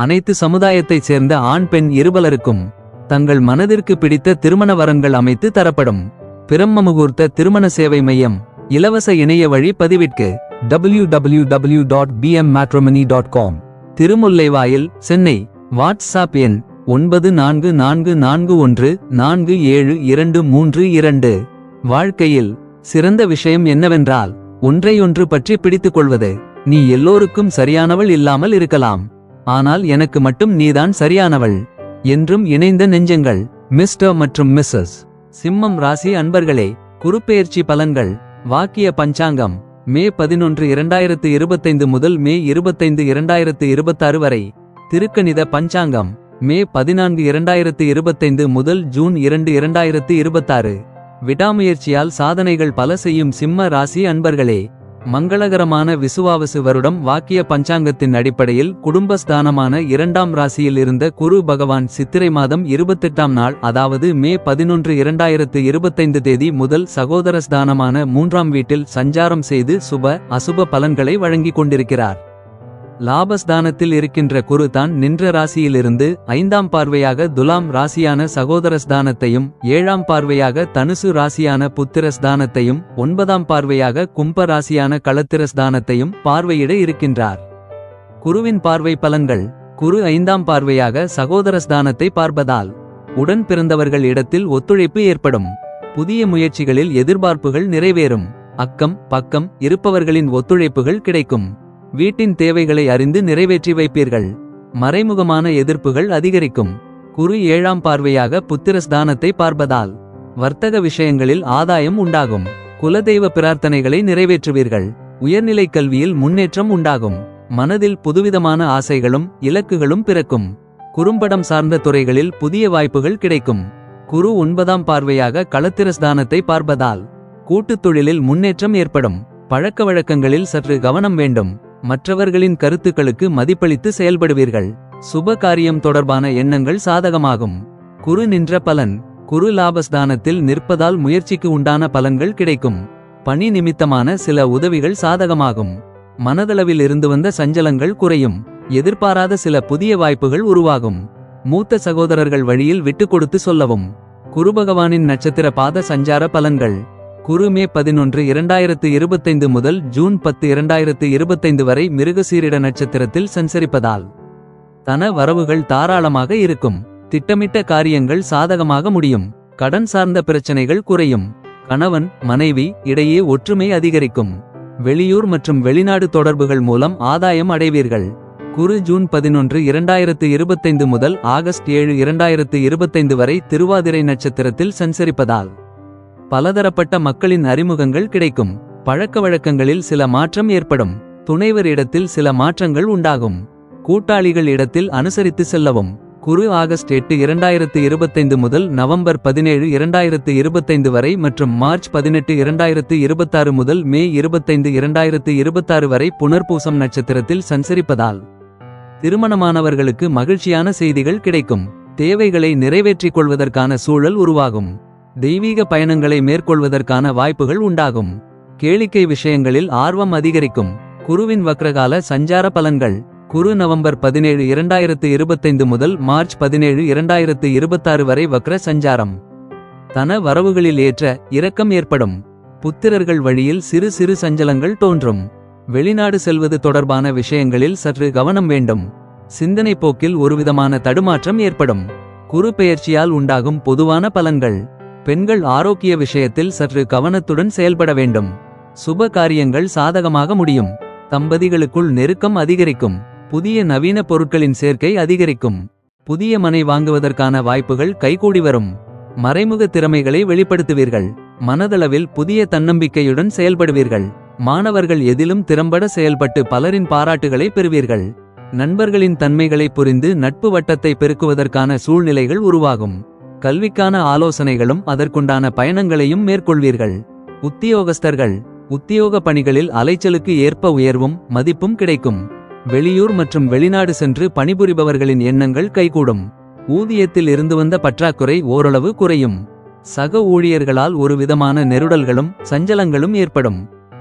அனைத்து சமுதாயத்தைச் சேர்ந்த ஆண் பெண் இருபலருக்கும் தங்கள் மனதிற்கு பிடித்த திருமண வரன்கள் அமைத்து தரப்படும். பிரம்ம முகூர்த்த திருமண சேவை மையம். இலவச இணைய வழி பதிவிற்கு www.bmmatrimony.com. திருமுல்லைவாயில், சென்னை. வாட்ஸ்அப் எண் 9444147232. வாழ்க்கையில் சிறந்த விஷயம் என்னவென்றால் ஒன்றையொன்று பற்றி பிடித்துக் கொள்வது. நீ எல்லோருக்கும் சரியானவள் இல்லாமல் இருக்கலாம், ஆனால் எனக்கு மட்டும் நீதான் சரியானவள். என்றும் இணைந்த நெஞ்சங்கள். மிஸ்டர் மற்றும் மிஸ்ஸஸ் சிம்மம் ராசி அன்பர்களே, குருப்பெயர்ச்சி பலன்கள். வாக்கிய பஞ்சாங்கம் மே 11, 2025 முதல் மே 25, 2026 வரை. திருக்கணித பஞ்சாங்கம் மே 14, 2025 முதல் ஜூன் 2, 2026. விடாமுயற்சியால் சாதனைகள் பல செய்யும் சிம்ம ராசி அன்பர்களே, மங்களகரமான விசுவாவசு வருடம். வாக்கிய பஞ்சாங்கத்தின் அடிப்படையில் குடும்பஸ்தானமான 2ஆம் ராசியில் இருந்த குரு பகவான் சித்திரை மாதம் 28ஆம் நாள், அதாவது மே 11, 2025 தேதி முதல் சகோதரஸ்தானமான 3ஆம் வீட்டில் சஞ்சாரம் செய்து சுப அசுப பலன்களை வழங்கிக் கொண்டிருக்கிறார். லாபஸ்தானத்தில் இருக்கின்ற குரு தான் நின்ற ராசியிலிருந்து 5ஆம் பார்வையாக துலாம் ராசியான சகோதரஸ்தானத்தையும், 7ஆம் பார்வையாக தனுசு ராசியான புத்திரஸ்தானத்தையும், 9ஆம் பார்வையாக கும்ப ராசியான களத்திரஸ்தானத்தையும் பார்வையிட இருக்கின்றார். குருவின் பார்வை பலன்கள். குரு 5ஆம் பார்வையாக சகோதரஸ்தானத்தை பார்ப்பதால் உடன் பிறந்தவர்கள் இடத்தில் ஒத்துழைப்பு ஏற்படும். புதிய முயற்சிகளில் எதிர்பார்ப்புகள் நிறைவேறும். அக்கம் பக்கம் இருப்பவர்களின் ஒத்துழைப்புகள் கிடைக்கும். வீட்டின் தேவைகளை அறிந்து நிறைவேற்றி வைப்பீர்கள். மறைமுகமான எதிர்ப்புகள் அதிகரிக்கும். குரு 7ஆம் பார்வையாக புத்திரஸ்தானத்தை பார்ப்பதால் வர்த்தக விஷயங்களில் ஆதாயம் உண்டாகும். குலதெய்வ பிரார்த்தனைகளை நிறைவேற்றுவீர்கள். உயர்நிலை கல்வியில் முன்னேற்றம் உண்டாகும். மனதில் புதுவிதமான ஆசைகளும் இலக்குகளும் பிறக்கும். குறும்படம் சார்ந்த துறைகளில் புதிய வாய்ப்புகள் கிடைக்கும். குரு 9ஆம் பார்வையாக களத்திரஸ்தானத்தை பார்ப்பதால் கூட்டுத் தொழிலில் முன்னேற்றம் ஏற்படும். பழக்க வழக்கங்களில் சற்று கவனம் வேண்டும். மற்றவர்களின் கருத்துக்களுக்கு மதிப்பளித்து செயல்படுவீர்கள். சுப காரியம் தொடர்பான எண்ணங்கள் சாதகமாகும். குரு நின்ற பலன். குரு லாபஸ்தானத்தில் நிற்பதால் முயற்சிக்கு உண்டான பலன்கள் கிடைக்கும். பணி நிமித்தமான சில உதவிகள் சாதகமாகும். மனதளவில் இருந்து வந்த சஞ்சலங்கள் குறையும். எதிர்பாராத சில புதிய வாய்ப்புகள் உருவாகும். மூத்த சகோதரர்கள் வழியில் விட்டுக் கொடுத்து சொல்லவும். குரு பகவானின் நட்சத்திர பாத சஞ்சார பலன்கள். குரு மே 11, 2025 முதல் ஜூன் 10, 2025 வரை மிருகசீரிட நட்சத்திரத்தில் சஞ்சரிப்பதால் தன வரவுகள் தாராளமாக இருக்கும். திட்டமிட்ட காரியங்கள் சாதகமாக முடியும். கடன் சார்ந்த பிரச்சனைகள் குறையும். கணவன் மனைவி இடையே ஒற்றுமை அதிகரிக்கும். வெளியூர் மற்றும் வெளிநாடு தொடர்புகள் மூலம் ஆதாயம் அடைவீர்கள். குரு ஜூன் 11, 2025 முதல் ஆகஸ்ட் 7, 2025 வரை திருவாதிரை நட்சத்திரத்தில் சஞ்சரிப்பதால் பலதரப்பட்ட மக்களின் அறிமுகங்கள் கிடைக்கும். பழக்க வழக்கங்களில் சில மாற்றம் ஏற்படும். துணைவர் இடத்தில் சில மாற்றங்கள் உண்டாகும். கூட்டாளிகள் இடத்தில் அனுசரித்து செல்லவும். குரு ஆகஸ்ட் 8, 2025 முதல் நவம்பர் 17, 2025 வரை மற்றும் மார்ச் 18, 2026 முதல் மே 25, 2026 வரை புனர்பூசம் நட்சத்திரத்தில் சஞ்சரிப்பதால் திருமணமானவர்களுக்கு மகிழ்ச்சியான செய்திகள் கிடைக்கும். தேவைகளை நிறைவேற்றிக் கொள்வதற்கான சூழல் உருவாகும். தெய்வீக பயணங்களை மேற்கொள்வதற்கான வாய்ப்புகள் உண்டாகும். கேளிக்கை விஷயங்களில் ஆர்வம் அதிகரிக்கும். குருவின் வக்ரகால சஞ்சார பலன்கள். குரு நவம்பர் 17, 2025 முதல் மார்ச் 17, 2026 வரை வக்ர சஞ்சாரம். தன வரவுகளில் ஏற்ற இரக்கம் ஏற்படும். புத்திரர்கள் வழியில் சிறு சிறு சஞ்சலங்கள் தோன்றும். வெளிநாடு செல்வது தொடர்பான விஷயங்களில் சற்று கவனம் வேண்டும். சிந்தனை போக்கில் ஒருவிதமான தடுமாற்றம் ஏற்படும். குரு பெயர்ச்சியால் உண்டாகும் பொதுவான பலன்கள். பெண்கள் ஆரோக்கிய விஷயத்தில் சற்று கவனத்துடன் செயல்பட வேண்டும். சுப காரியங்கள் சாதகமாக முடியும். தம்பதிகளுக்குள் நெருக்கம் அதிகரிக்கும். புதிய நவீன பொருட்களின் சேர்க்கை அதிகரிக்கும். புதிய மனை வாங்குவதற்கான வாய்ப்புகள் கைகூடி வரும். மறைமுக திறமைகளை வெளிப்படுத்துவீர்கள். மனதளவில் புதிய தன்னம்பிக்கையுடன் செயல்படுவீர்கள். மாணவர்கள் எதிலும் திறம்பட செயல்பட்டு பலரின் பாராட்டுகளை பெறுவீர்கள். நண்பர்களின் தன்மைகளை புரிந்து நட்பு வட்டத்தை பெருக்குவதற்கான சூழ்நிலைகள் உருவாகும். கல்விக்கான ஆலோசனைகளும் அதற்குண்டான பயணங்களையும் மேற்கொள்வீர்கள். உத்தியோகஸ்தர்கள் உத்தியோக பணிகளில் அலைச்சலுக்கு ஏற்ப உயர்வும் மதிப்பும் கிடைக்கும். வெளியூர் மற்றும் வெளிநாடு சென்று பணிபுரிபவர்களின் எண்ணங்கள் கைகூடும். ஊதியத்தில் இருந்து வந்த பற்றாக்குறை ஓரளவு குறையும். சக ஊழியர்களால் ஒரு விதமான நெருடல்களும் சஞ்சலங்களும் ஏற்படும்.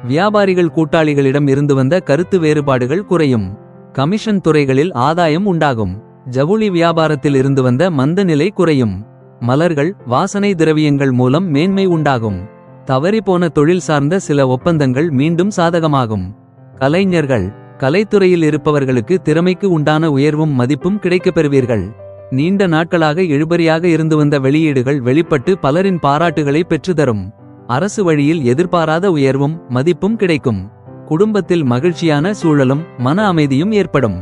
வியாபாரிகள் கூட்டாளிகளிடம் இருந்து வந்த கருத்து வேறுபாடுகள் குறையும். கமிஷன் துறைகளில் ஆதாயம் உண்டாகும். ஜவுளி வியாபாரத்தில் இருந்து வந்த மந்த நிலை குறையும். மலர்கள் வாசனை திரவியங்கள் மூலம் மேன்மை உண்டாகும். தவறிப்போன தொழில் சார்ந்த சில ஒப்பந்தங்கள் மீண்டும் சாதகமாகும். கலைஞர்கள் கலைத்துறையில் இருப்பவர்களுக்கு திறமைக்கு உண்டான உயர்வும் மதிப்பும் கிடைக்கப் பெறுவீர்கள். நீண்ட நாட்களாக இழுபறியாக இருந்து வந்த வெளியீடுகள் வெளிப்பட்டு பலரின் பாராட்டுகளை பெற்றுத்தரும். அரசு வழியில் எதிர்பாராத உயர்வும் மதிப்பும் கிடைக்கும். குடும்பத்தில் மகிழ்ச்சியான சூழலும் மன அமைதியும் ஏற்படும்.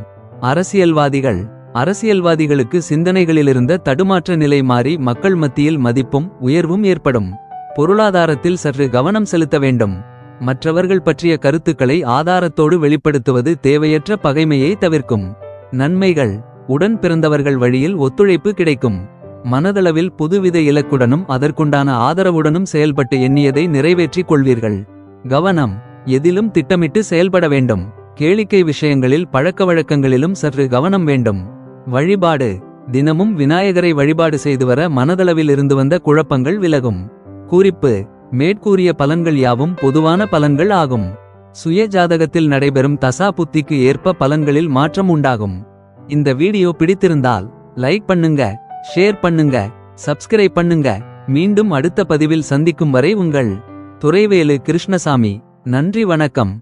அரசியல்வாதிகளுக்கு சிந்தனைகளிலிருந்த தடுமாற்ற நிலை மாறி மக்கள் மத்தியில் மதிப்பும் உயர்வும் ஏற்படும். பொருளாதாரத்தில் சற்று கவனம் செலுத்த வேண்டும். மற்றவர்கள் பற்றிய கருத்துக்களை ஆதாரத்தோடு வெளிப்படுத்துவது தேவையற்ற பகைமையை தவிர்க்கும். நன்மைகள் உடன் பிறந்தவர்கள் வழியில் ஒத்துழைப்பு கிடைக்கும். மனதளவில் புதுவித இலக்குடனும் அதற்குண்டான ஆதரவுடனும் செயல்பட்டு எண்ணியதை நிறைவேற்றிக் கொள்வீர்கள். கவனம் எதிலும் திட்டமிட்டு செயல்பட வேண்டும். கேளிக்கை விஷயங்களில் பழக்கவழக்கங்களிலும் சற்று கவனம் வேண்டும். வழிபாடு தினமும் விநாயகரை வழிபாடு செய்து வர மனதளவில் இருந்து வந்த குழப்பங்கள் விலகும். குறிப்பு மேற்கூறிய பலன்கள் யாவும் பொதுவான பலன்கள் ஆகும். சுய ஜாதகத்தில் நடைபெறும் தசா புத்திக்கு ஏற்ப பலன்களில் மாற்றம் உண்டாகும். இந்த வீடியோ பிடித்திருந்தால் லைக் பண்ணுங்க, ஷேர் பண்ணுங்க, சப்ஸ்கிரைப் பண்ணுங்க. மீண்டும் அடுத்த பதிவில் சந்திக்கும் வரை உங்கள் துரைவேலு கிருஷ்ணசாமி. நன்றி, வணக்கம்.